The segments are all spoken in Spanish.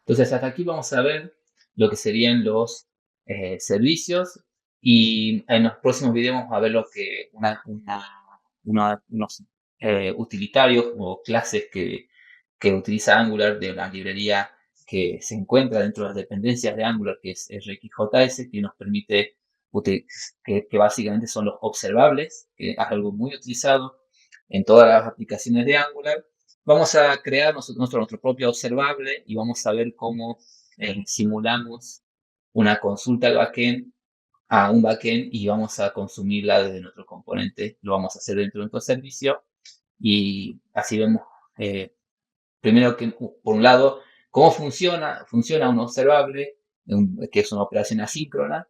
Entonces, hasta aquí vamos a ver lo que serían los servicios y en los próximos videos vamos a ver lo que unos utilitarios o clases que utiliza Angular de la librería que se encuentra dentro de las dependencias de Angular, que es RxJS, que nos permite, que básicamente son los observables, que es algo muy utilizado en todas las aplicaciones de Angular. Vamos a crear nuestro propio observable y vamos a ver cómo simulamos una consulta al backend a un backend y vamos a consumirla desde nuestro componente. Lo vamos a hacer dentro de nuestro servicio y así vemos, primero que, por un lado, cómo funciona un observable, que es una operación asíncrona,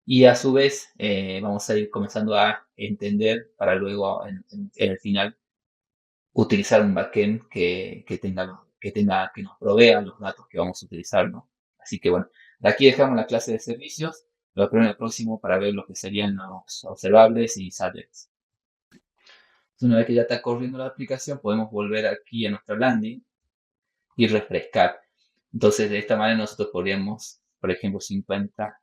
y a su vez vamos a ir comenzando a entender para luego en el final utilizar un backend que nos provea los datos que vamos a utilizar, ¿no? Así que bueno, de aquí dejamos la clase de servicios. Lo espero en el próximo para ver lo que serían los observables y subjects. Una vez que ya está corriendo la aplicación, podemos volver aquí a nuestra landing y refrescar. Entonces, de esta manera nosotros podríamos, por ejemplo, 50,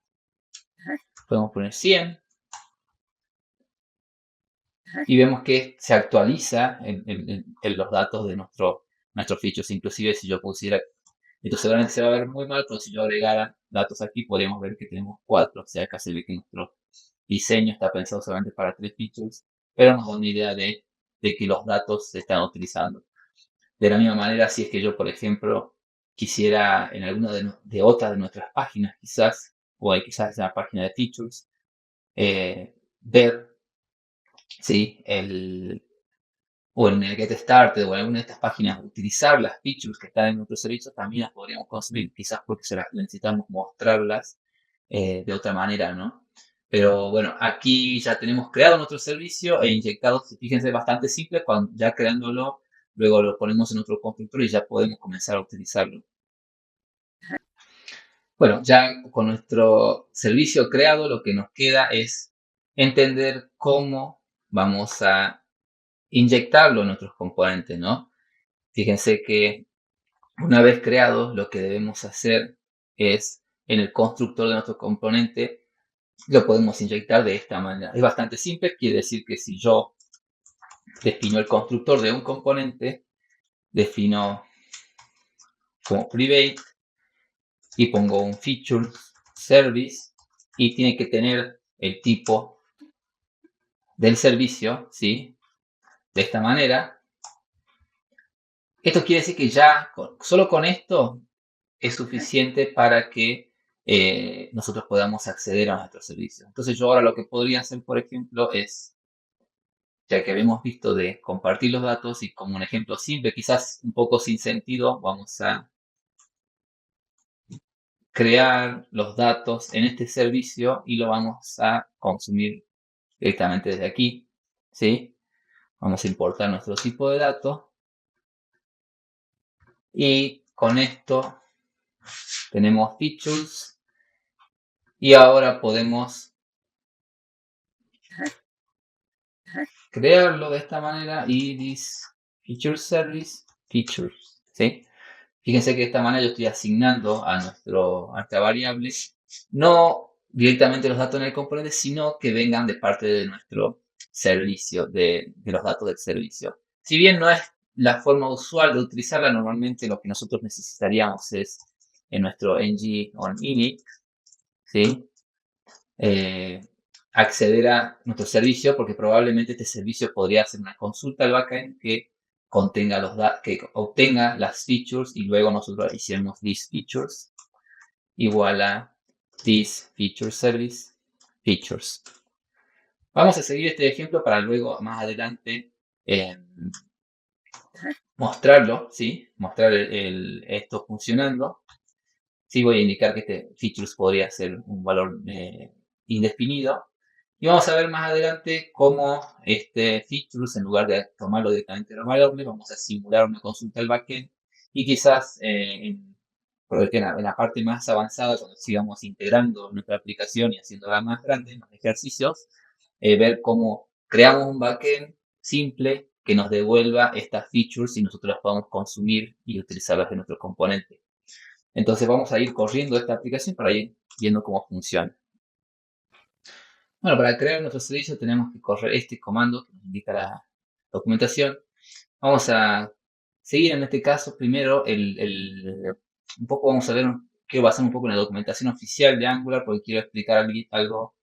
podemos poner 100 y vemos que se actualiza en los datos de nuestros features. Inclusive si yo pusiera, esto seguramente se va a ver muy mal, pero si yo agregara datos aquí, podríamos ver que tenemos 4. O sea, acá se ve que nuestro diseño está pensado solamente para 3 features, pero nos da una idea de que los datos se están utilizando. De la misma manera, si es que yo, por ejemplo, quisiera en alguna de otras de nuestras páginas, quizás, o quizás en la página de features, ver, ¿sí? O en el Get Started o en alguna de estas páginas, utilizar las features que están en nuestro servicio, también las podríamos consumir, quizás porque necesitamos mostrarlas de otra manera, ¿no? Pero bueno, aquí ya tenemos creado nuestro servicio e inyectado, fíjense, bastante simple, ya creándolo, luego lo ponemos en otro constructor y ya podemos comenzar a utilizarlo. Bueno, ya con nuestro servicio creado, lo que nos queda es entender cómo vamos a inyectarlo en nuestros componentes, ¿no? Fíjense que una vez creado, lo que debemos hacer es, en el constructor de nuestro componente, lo podemos inyectar de esta manera. Es bastante simple, quiere decir que si yo defino el constructor de un componente, defino como private y pongo un feature service y tiene que tener el tipo del servicio, ¿sí? De esta manera. Esto quiere decir que ya solo con esto es suficiente para que nosotros podamos acceder a nuestro servicio. Entonces yo ahora lo que podría hacer, por ejemplo, es, ya que habíamos visto de compartir los datos y como un ejemplo simple, quizás un poco sin sentido, vamos a crear los datos en este servicio y lo vamos a consumir directamente desde aquí, ¿sí? Vamos a importar nuestro tipo de datos y con esto tenemos features y ahora podemos crearlo de esta manera y this feature service features, ¿sí? Fíjense que de esta manera yo estoy asignando a nuestra variable no directamente los datos en el componente, sino que vengan de parte de nuestro servicio, de los datos del servicio. Si bien no es la forma usual de utilizarla, normalmente lo que nosotros necesitaríamos es en nuestro ng on init, ¿sí? Acceder a nuestro servicio, porque probablemente este servicio podría hacer una consulta al backend que que obtenga las features y luego nosotros hicimos these features igual a this feature service features. Vamos a seguir este ejemplo para luego más adelante mostrarlo, ¿sí? Mostrar esto funcionando. Sí, voy a indicar que este features podría ser un valor indefinido. Y vamos a ver más adelante cómo este features, en lugar de tomarlo directamente de la variable, vamos a simular una consulta al backend y quizás en la parte más avanzada, cuando sigamos integrando nuestra aplicación y haciéndola más grande en los ejercicios, ver cómo creamos un backend simple que nos devuelva estas features y nosotros las podamos consumir y utilizarlas en nuestro componente. Entonces vamos a ir corriendo esta aplicación para ir viendo cómo funciona. Bueno, para crear nuestro servicio tenemos que correr este comando que nos indica la documentación. Vamos a seguir en este caso primero un poco vamos a ver, quiero basar un poco en la documentación oficial de Angular porque quiero explicar algo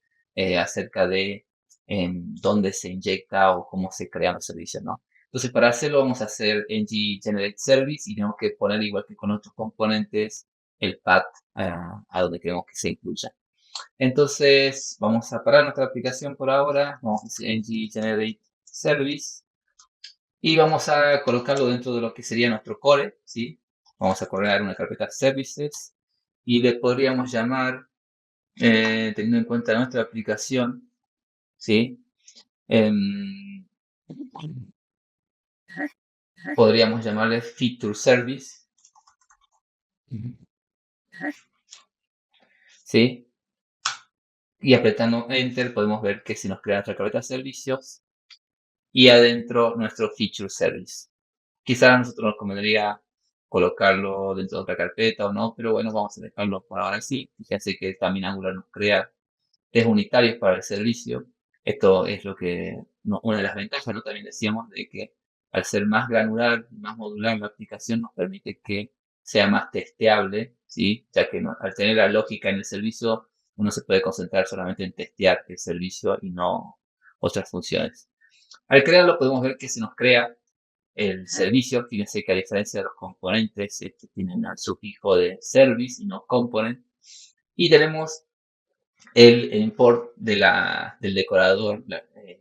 acerca de dónde se inyecta o cómo se crean los servicios, ¿no? Entonces para hacerlo vamos a hacer ng generate service y tenemos que poner igual que con otros componentes el path a donde queremos que se incluya. Entonces vamos a parar nuestra aplicación por ahora, vamos a hacer ng generate service y vamos a colocarlo dentro de lo que sería nuestro core, ¿sí? Vamos a crear una carpeta services y le podríamos llamar, teniendo en cuenta nuestra aplicación, ¿sí? Podríamos llamarle feature service, ¿sí? Y apretando enter podemos ver que se nos crea nuestra carpeta de servicios y adentro nuestro feature service. Quizás a nosotros nos convendría colocarlo dentro de otra carpeta o no, pero bueno, vamos a dejarlo por ahora así. Fíjense que también Angular nos crea test unitarios para el servicio. Esto es lo que, una de las ventajas, ¿no? También decíamos de que al ser más granular, más modular la aplicación nos permite que sea más testeable, ¿sí? Ya que al tener la lógica en el servicio, uno se puede concentrar solamente en testear el servicio y no otras funciones. Al crearlo podemos ver que se nos crea el servicio. Fíjense que a diferencia de los componentes, tienen el sufijo de service y no component. Y tenemos el import del decorador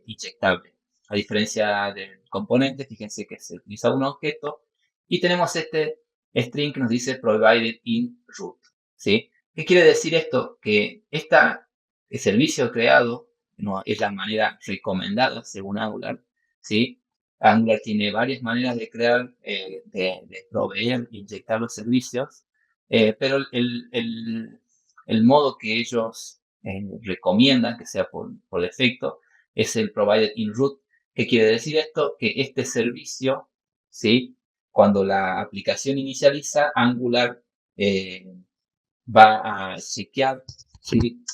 inyectable. A diferencia del componente, fíjense que se utiliza un objeto y tenemos este string que nos dice provided in root, ¿sí? ¿Qué quiere decir esto? Que el servicio creado no es la manera recomendada según Angular, ¿sí? Angular tiene varias maneras de crear, de proveer e inyectar los servicios, pero el modo que ellos recomiendan que sea por defecto es el provided in root. ¿Qué quiere decir esto? Que este servicio, ¿sí? Cuando la aplicación inicializa, Angular va a chequear, ¿sí?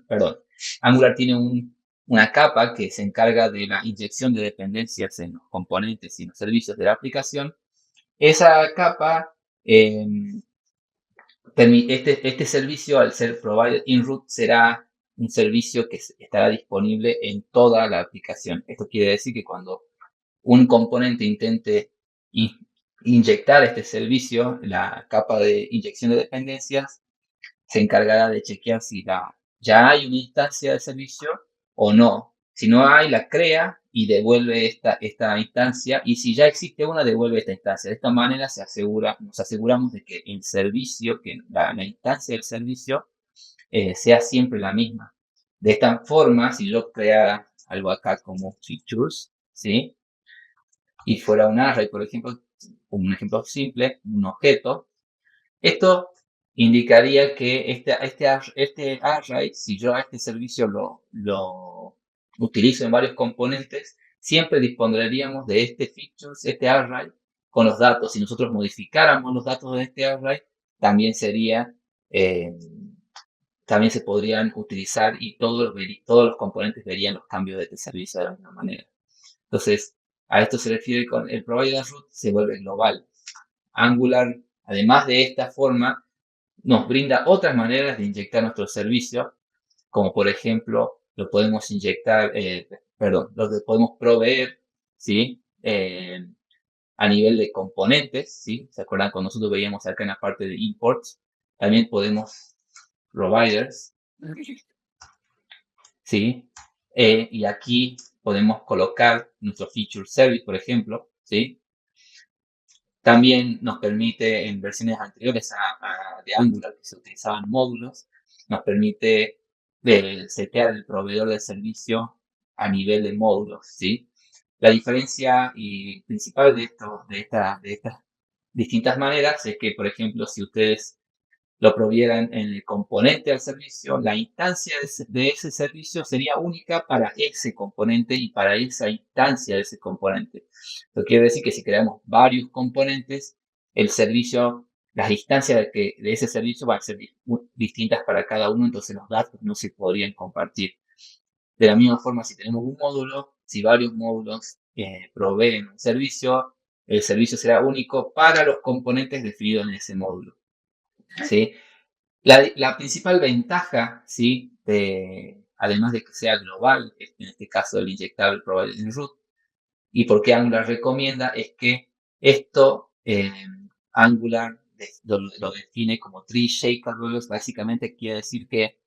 Perdón, Angular tiene una capa que se encarga de la inyección de dependencias en los componentes y los servicios de la aplicación. Esa capa este servicio, al ser provided in root, será un servicio que estará disponible en toda la aplicación. Esto quiere decir que cuando un componente intente inyectar este servicio, la capa de inyección de dependencias se encargará de chequear si ya hay una instancia de servicio o no. Si no hay, la crea y devuelve esta instancia. Y si ya existe una, devuelve esta instancia. De esta manera nos aseguramos de que el servicio, que la instancia del servicio, sea siempre la misma. De esta forma, si yo creara algo acá como features, ¿sí? Y fuera un array, por ejemplo, un ejemplo simple, un objeto, esto indicaría que este array, si yo a este servicio lo utilizo en varios componentes, siempre dispondríamos de este features, este array, con los datos. Si nosotros modificáramos los datos de este array, también eh, también se podrían utilizar y todos los componentes verían los cambios de este servicio de la misma manera. Entonces, a esto se refiere con el provider root, se vuelve global. Angular, además de esta forma, nos brinda otras maneras de inyectar nuestro servicio, como por ejemplo, lo podemos inyectar, lo que podemos proveer, ¿sí? A nivel de componentes, ¿sí? ¿Se acuerdan? Cuando nosotros veíamos acá en la parte de imports, también podemos providers, ¿sí? Y aquí podemos colocar nuestro feature service, por ejemplo, ¿sí? También nos permite, en versiones anteriores de Angular, que se utilizaban módulos, nos permite setear el proveedor de servicio a nivel de módulos, ¿sí? La diferencia principal de estas distintas maneras es que, por ejemplo, si ustedes lo provieran en el componente del servicio, la instancia de ese servicio sería única para ese componente y para esa instancia de ese componente. Eso quiere decir que si creamos varios componentes, el servicio las instancias de ese servicio van a ser distintas para cada uno, entonces los datos no se podrían compartir. De la misma forma, si tenemos un módulo, si varios módulos proveen un servicio, el servicio será único para los componentes definidos en ese módulo, ¿sí? La principal ventaja, ¿sí? Además de que sea global, en este caso el inyectable provided in root, y por qué Angular recomienda, es que esto Angular lo define como tree shakeables. Básicamente quiere decir que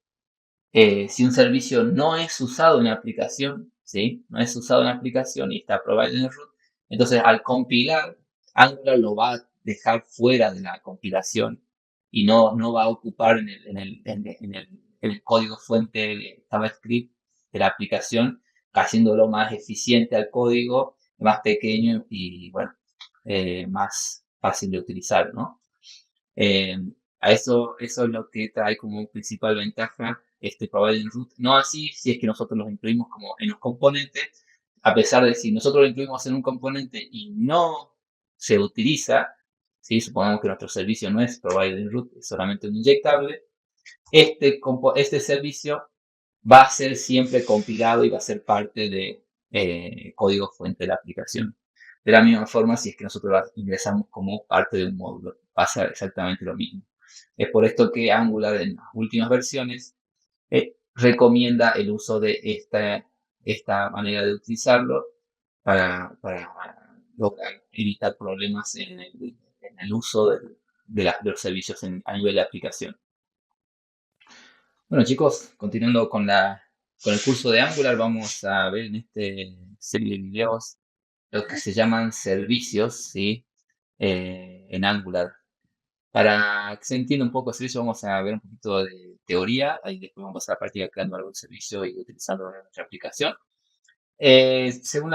si un servicio no es usado en la aplicación, ¿sí? No es usado en la aplicación y está provided in root, entonces al compilar, Angular lo va a dejar fuera de la compilación y no va a ocupar en el código fuente de JavaScript de la aplicación, haciéndolo más eficiente al código, más pequeño y, bueno, más fácil de utilizar, ¿no? Eh, eso es lo que trae como principal ventaja este provided in root. No así si es que nosotros los incluimos como en los componentes, a pesar de si nosotros lo incluimos en un componente y no se utiliza, ¿sí? Supongamos que nuestro servicio no es provided in root, es solamente un inyectable, este servicio va a ser siempre compilado y va a ser parte de código fuente de la aplicación. De la misma forma, si es que nosotros ingresamos como parte de un módulo, pasa exactamente lo mismo. Es por esto que Angular en las últimas versiones recomienda el uso de esta manera de utilizarlo para evitar problemas en el uso de los servicios a nivel de aplicación. Bueno, chicos, continuando con el curso de Angular, vamos a ver en esta serie de videos lo que se llaman servicios, ¿sí? En Angular. Para que se entienda un poco el servicio, vamos a ver un poquito de teoría y después vamos a partir creando algún servicio y utilizarlo en nuestra aplicación. Según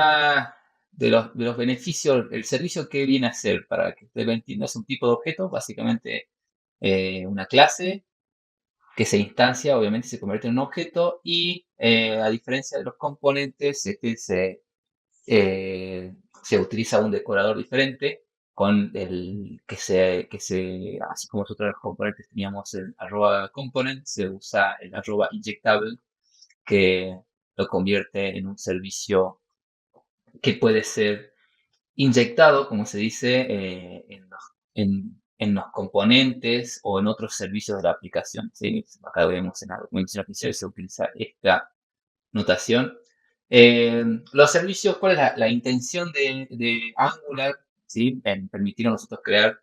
de los beneficios, el servicio que viene a ser, para que ustedes lo entiendan, es un tipo de objeto, básicamente una clase que se instancia, obviamente se convierte en un objeto y a diferencia de los componentes, se utiliza un decorador diferente con el así como nosotros los componentes teníamos el @component, se usa el @injectable que lo convierte en un servicio que puede ser inyectado, como se dice, en los componentes o en otros servicios de la aplicación, ¿sí? Acá vemos en la documentación oficial se utiliza esta notación. Los servicios, ¿cuál es la intención de Angular? ¿Sí? En permitir a nosotros crear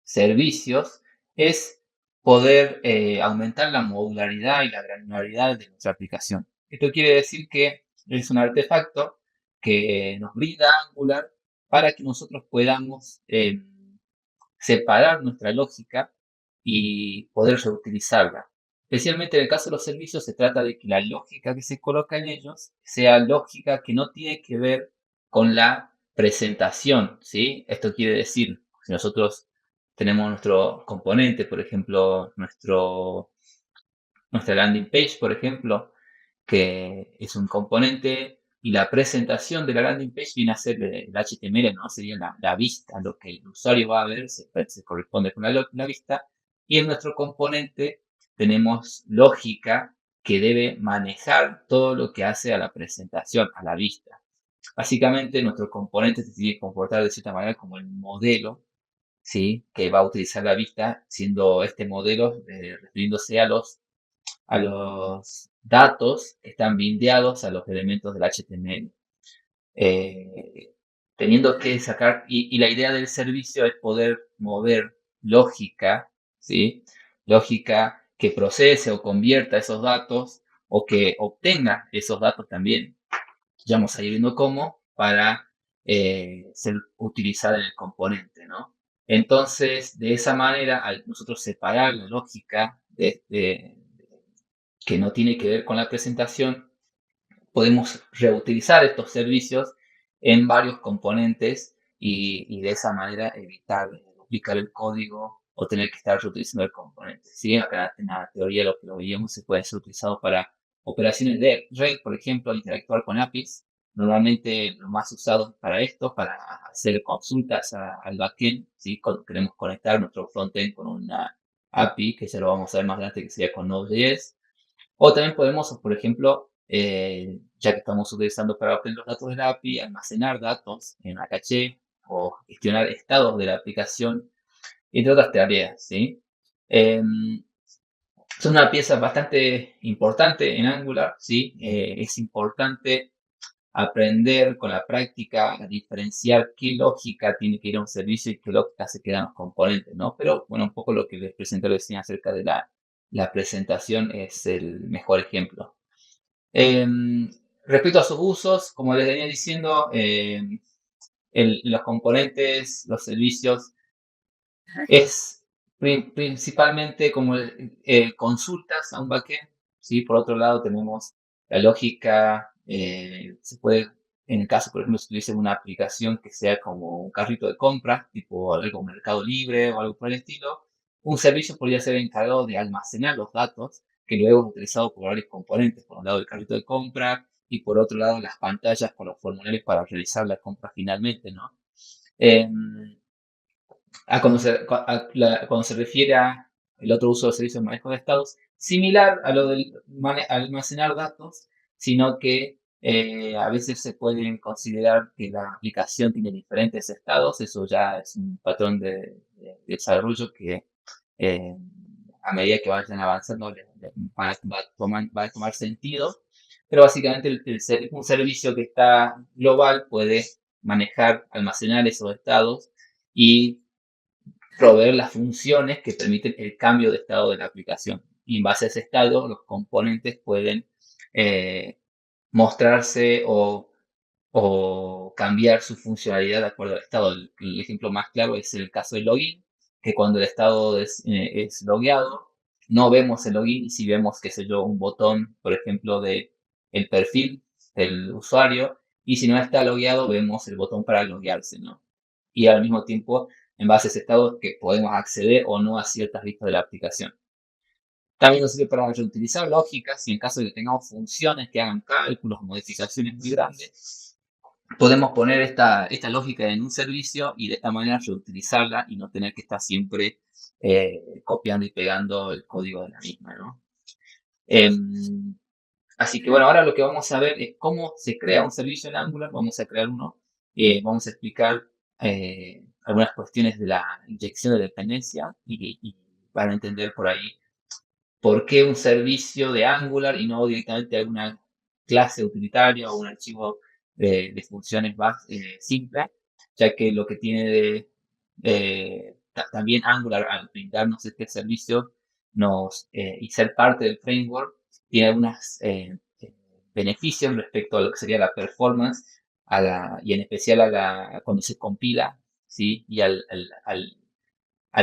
servicios, es poder aumentar la modularidad y la granularidad de nuestra aplicación. Esto quiere decir que es un artefacto que nos brinda Angular para que nosotros podamos separar nuestra lógica y poder reutilizarla. Especialmente en el caso de los servicios, se trata de que la lógica que se coloca en ellos sea lógica que no tiene que ver con la presentación, ¿sí? Esto quiere decir, si nosotros tenemos nuestro componente, por ejemplo, nuestra landing page, por ejemplo, que es un componente y la presentación de la landing page viene a ser el HTML, ¿no? Sería la vista, lo que el usuario va a ver, se corresponde con la vista. Y en nuestro componente tenemos lógica que debe manejar todo lo que hace a la presentación, a la vista. Básicamente, nuestro componente se tiene que comportar de cierta manera como el modelo, ¿sí? Que va a utilizar la vista, siendo este modelo refiriéndose a los datos que están bindeados a los elementos del HTML. Eh, Teniendo que sacar, y la idea del servicio es poder mover lógica, ¿sí? Lógica que procese o convierta esos datos o que obtenga esos datos también. Ya vamos a ir viendo cómo para ser utilizada en el componente, ¿no? Entonces, de esa manera, al nosotros separar la lógica que no tiene que ver con la presentación, podemos reutilizar estos servicios en varios componentes y de esa manera evitar duplicar el código o tener que estar reutilizando el componente. ¿Sí? Acá en la teoría lo veíamos se puede ser utilizado para operaciones de red, por ejemplo, interactuar con APIs, Normalmente lo más usado para esto, para hacer consultas al backend, ¿sí? Cuando queremos conectar nuestro frontend con una API, que ya lo vamos a ver más adelante, que sería con Node.js. O también podemos, por ejemplo, ya que estamos utilizando para obtener los datos de la API, almacenar datos en la caché o gestionar estados de la aplicación, entre otras tareas, ¿sí? Em, es una pieza bastante importante en Angular, ¿sí? Es importante aprender con la práctica a diferenciar qué lógica tiene que ir a un servicio y qué lógica se quedan los componentes, ¿no? Pero, bueno, un poco lo que les presenté recién acerca de la presentación es el mejor ejemplo. Respecto a sus usos, como les venía diciendo, los componentes, los servicios, es principalmente como consultas a un backend, ¿sí? Por otro lado, tenemos la lógica, se puede, en el caso, por ejemplo, si utilice una aplicación que sea como un carrito de compra, tipo algo como Mercado Libre o algo por el estilo, un servicio podría ser encargado de almacenar los datos que luego es utilizado por varios componentes, por un lado el carrito de compra y por otro lado las pantallas con los formularios para realizar la compra finalmente, ¿no? Em, cuando se refiere a el otro uso del servicio de manejo de estados, similar a lo del almacenar datos, sino que a veces se pueden considerar que la aplicación tiene diferentes estados, eso ya es un patrón de desarrollo que eh, a medida que vayan avanzando va a tomar sentido, pero básicamente un servicio que está global puede manejar, almacenar esos estados y proveer las funciones que permiten el cambio de estado de la aplicación. Y en base a ese estado, los componentes pueden eh, mostrarse o cambiar su funcionalidad de acuerdo al estado. El ejemplo más claro es el caso del login, que cuando el estado es logueado, no vemos el login y si vemos, qué sé yo, un botón, por ejemplo, de el perfil del usuario, y si no está logueado, vemos el botón para loguearse, ¿no? Y al mismo tiempo, en base a ese estado, que podemos acceder o no a ciertas vistas de la aplicación. También nos sirve para reutilizar lógicas y en caso de que tengamos funciones que hagan cálculos o modificaciones muy grandes, podemos poner esta lógica en un servicio y de esta manera reutilizarla y no tener que estar siempre copiando y pegando el código de la misma, ¿no? Em, Así que bueno, ahora lo que vamos a ver es cómo se crea un servicio en Angular. Vamos a crear uno. Vamos a explicar algunas cuestiones de la inyección de dependencia y van a entender por ahí por qué un servicio de Angular y no directamente alguna clase utilitaria o un archivo de funciones simple, ya que lo que tiene también Angular al brindarnos este servicio y ser parte del framework, tiene algunos beneficios respecto a lo que sería la performance y en especial cuando se compila, ¿sí? Y al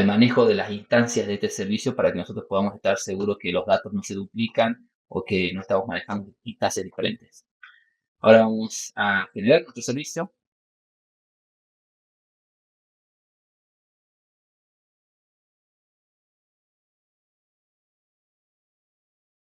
manejo de las instancias de este servicio para que nosotros podamos estar seguros que los datos no se duplican o que no estamos manejando instancias diferentes. Ahora vamos a generar nuestro servicio.